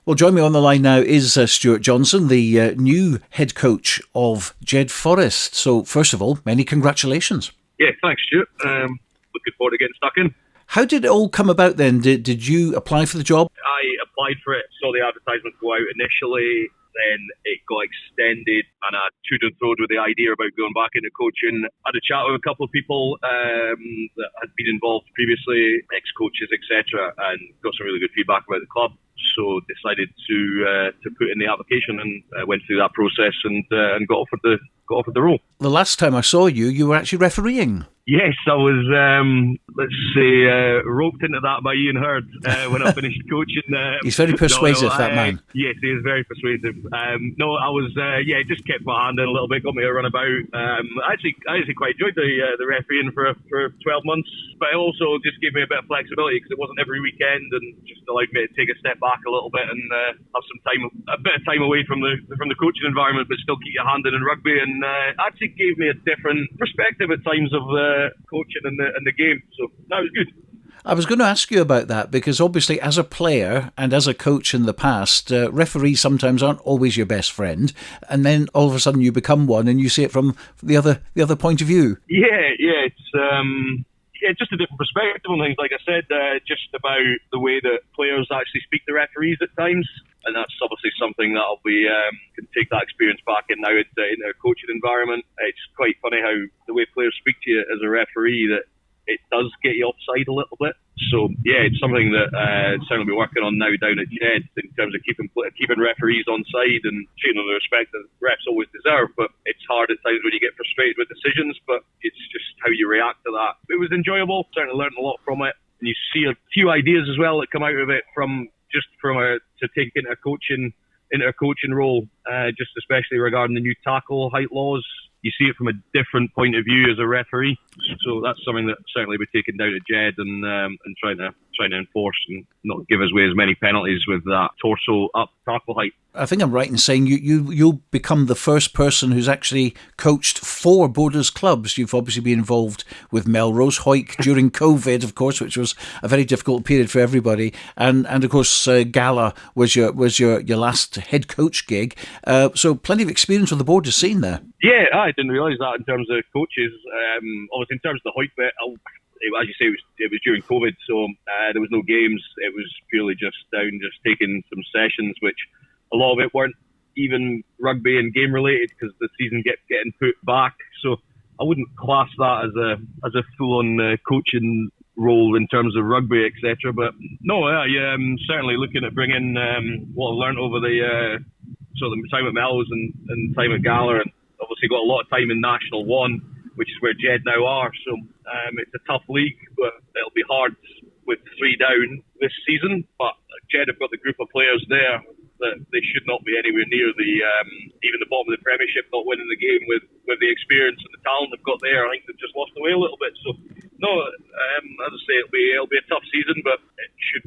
Well, join me on the line now is Stuart Johnson, the new head coach of Jedforest. So, first of all, many congratulations. Yeah, thanks, Stuart. Looking forward to getting stuck in. How did it all come about then? Did you apply for the job? I applied for it, saw the advertisement go out initially, then it got extended, and I toed and froed with the idea about going back into coaching. I had a chat with a couple of people that had been involved previously, ex-coaches, etc., and got some really good feedback about the club. So decided to put in the application and went through that process and got offered the role. The last time I saw you, you were actually refereeing. Yes, I was, roped into that by Ian Hurd when I finished coaching. He's very persuasive, that man. Yes, he is very persuasive. I was, just kept my hand in a little bit, got me to run about. I actually quite enjoyed the refereeing for 12 months, but it also just gave me a bit of flexibility because it wasn't every weekend and just allowed me to take a step back a little bit and have a bit of time away from the coaching environment, but still keep your hand in rugby. And actually gave me a different perspective at times of coaching and the game, so that was good. I was going to ask you about that because obviously as a player and as a coach in the past, referees sometimes aren't always your best friend, and then all of a sudden you become one and you see it from the other point of view. It's just a different perspective on things. Like I said, just about the way that players actually speak to referees at times, and that's obviously something that I'll be can take that experience back in now in a coaching environment. It's quite funny how the way players speak to you as a referee, that it does get you offside a little bit. So yeah, it's something that certainly be working on now down at Jed in terms of keeping referees on side and treating them with the respect that refs always deserve. But it's hard at times when you get frustrated with decisions, but it's just how you react to that. It was enjoyable, certainly learned a lot from it. And you see a few ideas as well that come out of it to take into a coaching role, just especially regarding the new tackle height laws. You see it from a different point of view as a referee, so that's something that certainly we're taking down to Jed and trying to enforce and not give us away as many penalties with that torso up tackle height. I think I'm right in saying you'll become the first person who's actually coached 4 Borders clubs. You've obviously been involved with Melrose, Hawick during COVID, of course, which was a very difficult period for everybody, and of course Gala was your last head coach gig. So plenty of experience with the Borders scene there. Yeah, I didn't realise that in terms of coaches. Obviously, in terms of the Hawick bit, as you say, it was during COVID, so there was no games. It was purely just taking some sessions, which a lot of it weren't even rugby and game related because the season getting put back. So I wouldn't class that as a full on coaching role in terms of rugby, etc. But no, certainly looking at bringing what I've learned over the sort of time at Melrose and time at Gala, and obviously got a lot of time in National 1, which is where Jed now are. So it's a tough league, but it'll be hard with 3 down this season. But Jed have got the group of players there that they should not be anywhere near even the bottom of the Premiership, not winning the game with the experience and the talent they've got there. I think they've just lost the way a little bit. So no, as I say, it'll be a tough season, but it should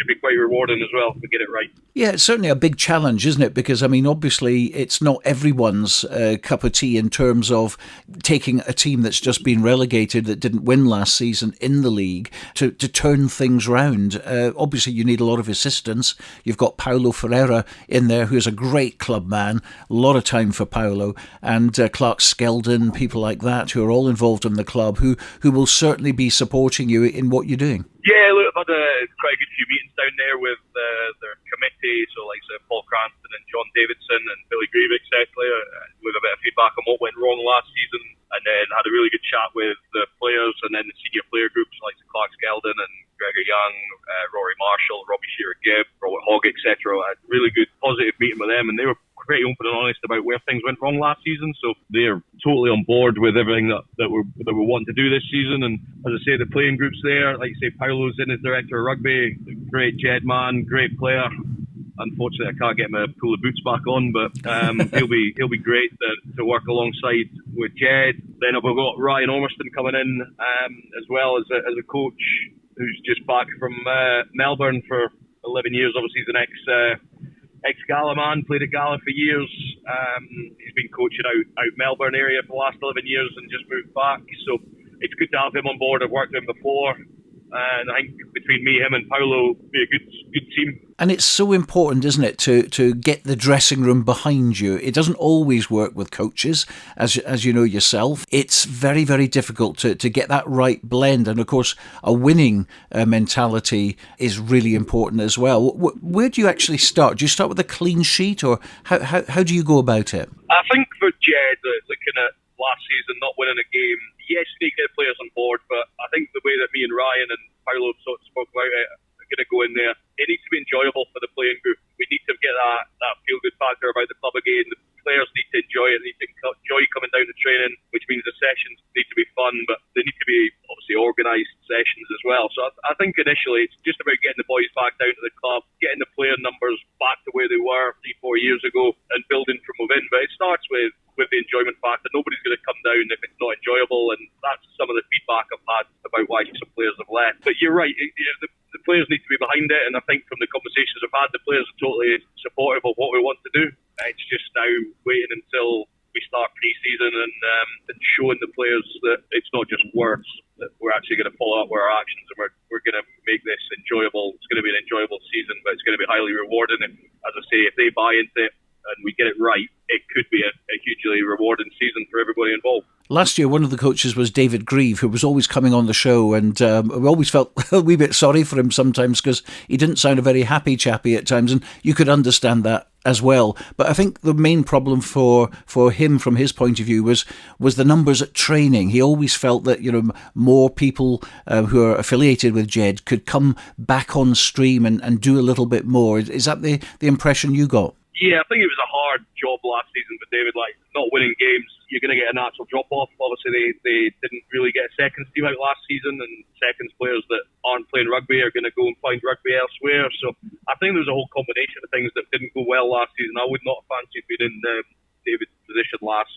be quite rewarding as well if we get it right. Yeah, it's certainly a big challenge, isn't it? Because, I mean, obviously it's not everyone's cup of tea in terms of taking a team that's just been relegated, that didn't win last season in the league, to turn things round. Obviously, you need a lot of assistance. You've got Paulo Ferreira in there, who's a great club man, a lot of time for Paulo, and Clark Skeldon, people like that, who are all involved in the club, who will certainly be supporting you in what you're doing. Yeah, look, I've had quite a good few meetings down there with their committee, so like Paul Cranston and John Davidson and Billy Grieve, etc., with a bit of feedback on what went wrong last season, and then had a really good chat with the players and then the senior player groups like Clark Skeldon and Gregor Young, Rory Marshall, Robbie Shearer-Gibb, Robert Hogg, etc. I had a really good positive meeting with them, and they were pretty open and honest about where things went wrong last season, so they're totally on board with everything that we're wanting to do this season. And as I say, the playing group's there. Like you say, Paulo's in as Director of Rugby, great Jed man, great player. Unfortunately, I can't get my pull of boots back on, but he'll be great to work alongside with Jed. Then we've got Ryan Ormiston coming in as well as a coach who's just back from Melbourne for 11 years. Obviously, he's an ex-Gala man, played at Gala for years. He's been coaching out Melbourne area for the last 11 years and just moved back. So it's good to have him on board. I've worked with him before. And I think between me, him and Paulo, it'll be a good team. And it's so important, isn't it, to get the dressing room behind you. It doesn't always work with coaches, as you know yourself. It's very, very difficult to get that right blend. And of course, a winning mentality is really important as well. Where do you actually start? Do you start with a clean sheet, or how do you go about it? I think for Jed, looking at last season, not winning a game, yes, you need to get players on board, but I think the way that me and Ryan and Paulo spoke about it, are going to go in there. It needs to be enjoyable for the playing group. We need to get that feel-good factor about the club again. The players need to enjoy it. They need to enjoy coming down to training, which means the sessions need to be fun, but they need to be obviously organised sessions as well. So I think initially it's just about getting the boys back down to the club, getting the player numbers back to where they were 3-4 years ago, and building from within. But it starts with the enjoyment factor. Nobody's going to come down if it's not enjoyable, and that's some of the feedback I've had about why some players have left. But you're right, the players need to be behind it, and I think from the conversations I've had, the players are totally supportive of what we want to do. It's just now waiting until we start pre-season and showing the players that it's not just words, that we're actually going to follow up with our actions, and we're going to make this enjoyable. It's going to be an enjoyable season, but it's going to be highly rewarding. And as I say, if they buy into it and we get it right, it could be a hugely rewarding season for everybody involved. Last year, one of the coaches was David Grieve, who was always coming on the show, and we always felt a wee bit sorry for him sometimes because he didn't sound a very happy chappy at times, and you could understand that as well. But I think the main problem for him, from his point of view, was the numbers at training. He always felt that more people who are affiliated with Jed could come back on stream and do a little bit more. Is that the impression you got? Yeah, I think it was a hard job last season for David. Like, not winning games, you're going to get a natural drop-off. Obviously, they didn't really get a seconds team out last season, and seconds players that aren't playing rugby are going to go and find rugby elsewhere. So I think there was a whole combination of things that didn't go well last season. I would not have fancied being in David's position last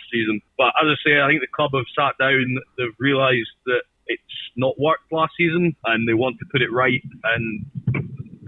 season. But as I say, I think the club have sat down, they've realised that it's not worked last season, and they want to put it right, and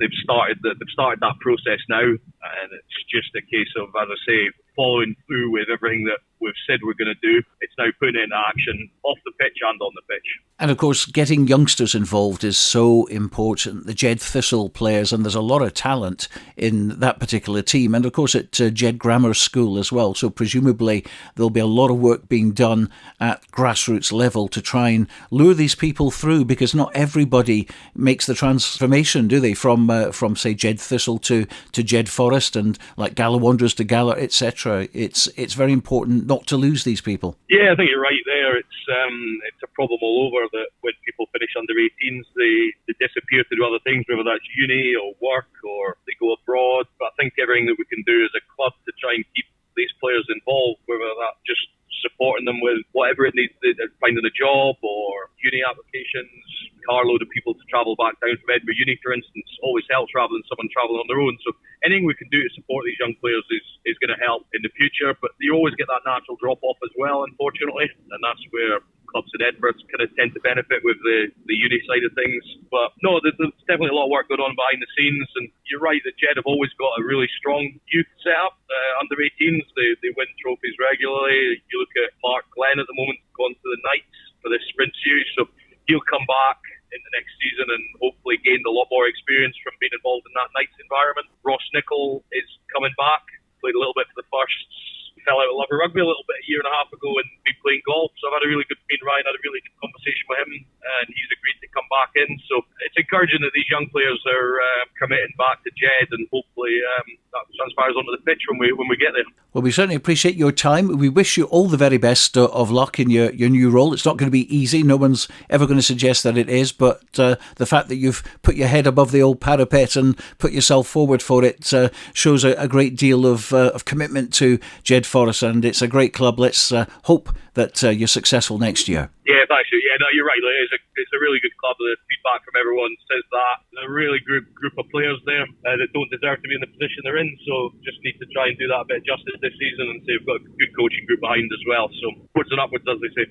they've started that process now, and it's just a case of, as I say, following through with everything that we've said we're going to do. It's now putting it into action off the pitch and on the pitch. And of course, getting youngsters involved is so important. The Jed Thistle players, and there's a lot of talent in that particular team. And of course, at Jed Grammar School as well. So presumably, there'll be a lot of work being done at grassroots level to try and lure these people through, because not everybody makes the transformation, do they? From say Jed Thistle to Jedforest, and like Gala Wanderers to Gala, etc. It's very important not to lose these people. Yeah, I think you're right there. It's a problem all over that when people finish under 18s, they disappear to do other things, whether that's uni or work or they go abroad. But I think everything that we can do as a club to try and keep these players involved, whether that's just supporting them with whatever it needs, finding a job or uni applications, carload of people to travel back down from Edinburgh Uni, for instance, always helps rather than someone travelling on their own. So anything we can do to support these young players is going to help in the future. But you always get that natural drop-off as well, unfortunately, and that's where clubs in Edinburgh kind of tend to benefit with the uni side of things. But no, there's definitely a lot of work going on behind the scenes, and you're right that Jed have always got a really strong youth setup. Under 18s, they win trophies regularly. You look at Mark Glenn at the moment, gone to the Knights for the sprint series, so he'll come back in the next season and hopefully gained a lot more experience from being involved in that Knights environment. Ross Nichol is coming back, played a little bit for the Firsts, fell out of love of rugby a little bit a year and a half ago and been playing golf. So I've had a really good, me and Ryan had a really good conversation with him, and he's agreed to come back in. So it's encouraging that these young players are committing back to Jed, and hopefully that transpires onto the pitch when we get there. Well, we certainly appreciate your time. We wish you all the very best of luck in your new role. It's not going to be easy. No one's ever going to suggest that it is, but the fact that you've put your head above the old parapet and put yourself forward for it shows a great deal of commitment to Jedforest, and it's a great club. Let's hope that you're successful next year. Yeah, thanks. Yeah, no, you're right. It's a really good club. The feedback from everyone says that. There's a really group of players there that don't deserve to be in the position they're in, so just need to try and do that a bit of justice this season, and say we've got a good coaching group behind as well. So upwards and upwards, as they say.